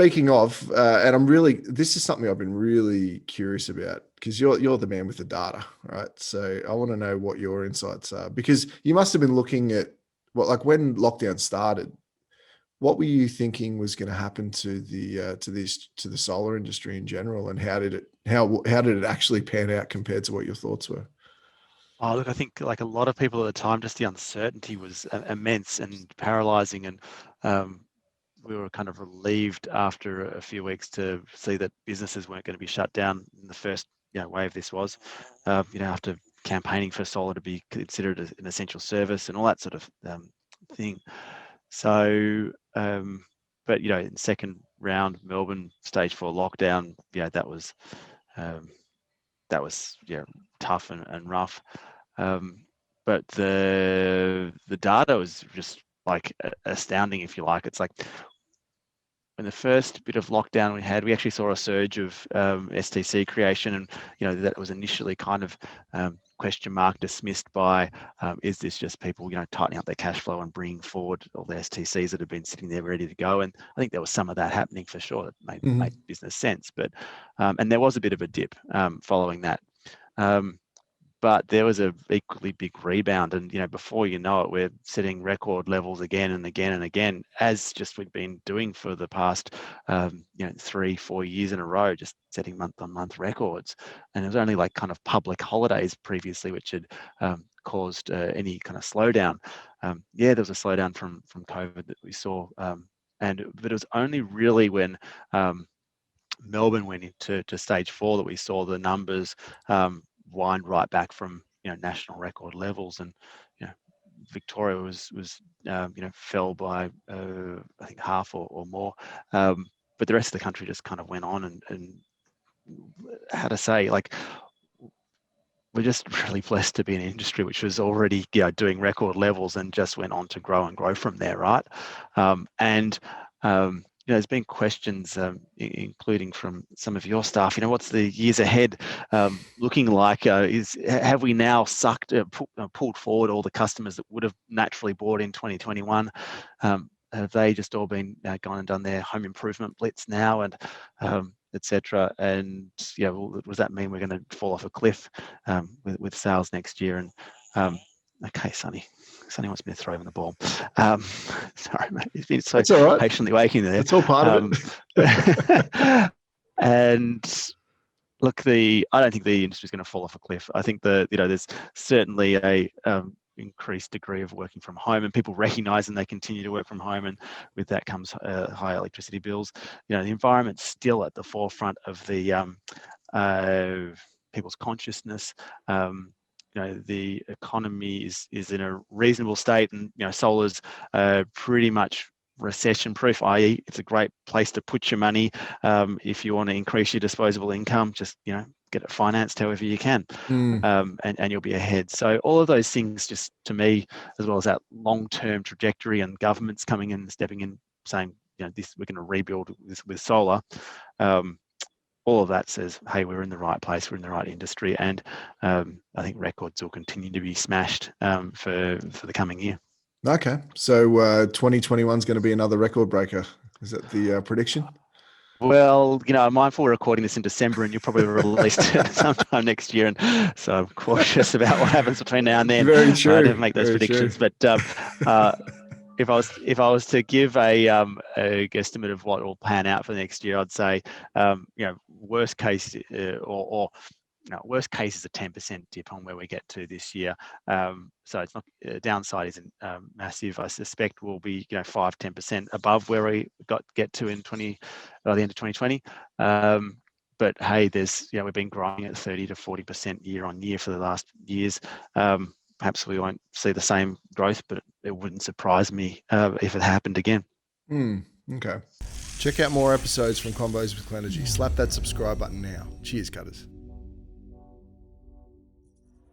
speaking of, and this is something I've been really curious about because you're the man with the data, right? So I want to know what your insights are because you must have been looking at like when lockdown started, what were you thinking was going to happen to the solar industry in general, and how did it actually pan out compared to what your thoughts were? Oh, look, I think like a lot of people at the time, just the uncertainty was immense and paralyzing, and we were kind of relieved after a few weeks to see that businesses weren't going to be shut down in the first wave this was, after campaigning for solar to be considered an essential service and all that sort of thing. So, but in second round, Melbourne stage 4 lockdown, that was tough and rough. But the data was just like astounding, if you like. It's like in the first bit of lockdown we actually saw a surge of STC creation, and that was initially kind of question mark dismissed by is this just people tightening up their cash flow and bringing forward all the STCs that have been sitting there ready to go. And I think there was some of that happening for sure that made business sense, but and there was a bit of a dip following that. But there was a equally big rebound, and before you know it, we're setting record levels again and again and again, as just we've been doing for the past 3-4 years in a row, just setting month-on-month records. And it was only like kind of public holidays previously which had caused any kind of slowdown. There was a slowdown from COVID that we saw, but it was only really when Melbourne went into stage 4 that we saw the numbers wind right back from national record levels, and Victoria was fell by I think half or more, but the rest of the country just kind of went on, and how to say, like, we're just really blessed to be in an industry which was already doing record levels and just went on to grow and grow from there, right? There's been questions, including from some of your staff. What's the years ahead looking like? Have we now pulled forward all the customers that would have naturally bought in 2021? Have they just all been gone and done their home improvement blitz now, and etc.? And does that mean we're going to fall off a cliff with sales next year? And okay, Sonny wants me to throw him the ball. Sorry, mate. He's been so right. Patiently waiting there. That's all part of it. And look, I don't think the industry is going to fall off a cliff. I think there's certainly a increased degree of working from home, and people recognise and they continue to work from home, and with that comes high electricity bills. The environment's still at the forefront of the people's consciousness. The economy is in a reasonable state, and solar's pretty much recession proof, i.e. it's a great place to put your money if you want to increase your disposable income. Just get it financed however you can, and you'll be ahead. So all of those things, just to me, as well as that long-term trajectory and governments coming in and stepping in saying this, we're going to rebuild this with solar, all of that says, hey, we're in the right place, we're in the right industry, and I think records will continue to be smashed for the coming year. Okay, so 2021 is going to be another record breaker. Is that the prediction? Well, I'm mindful we're recording this in December, and you'll probably release it sometime next year, and so I'm cautious about what happens between now and then. Very true. I don't make those predictions, but if I was to give a guesstimate of what will pan out for next year, I'd say worst case worst case is a 10% dip on where we get to this year. So it's not downside isn't massive. I suspect we'll be 5-10% above where we get to by the end of 2020. But hey, we've been growing at 30 to 40% year on year for the last years. Perhaps we won't see the same growth, but it wouldn't surprise me if it happened again. Okay. Check out more episodes from Convos with Clenergy. Slap that subscribe button now. Cheers, cutters.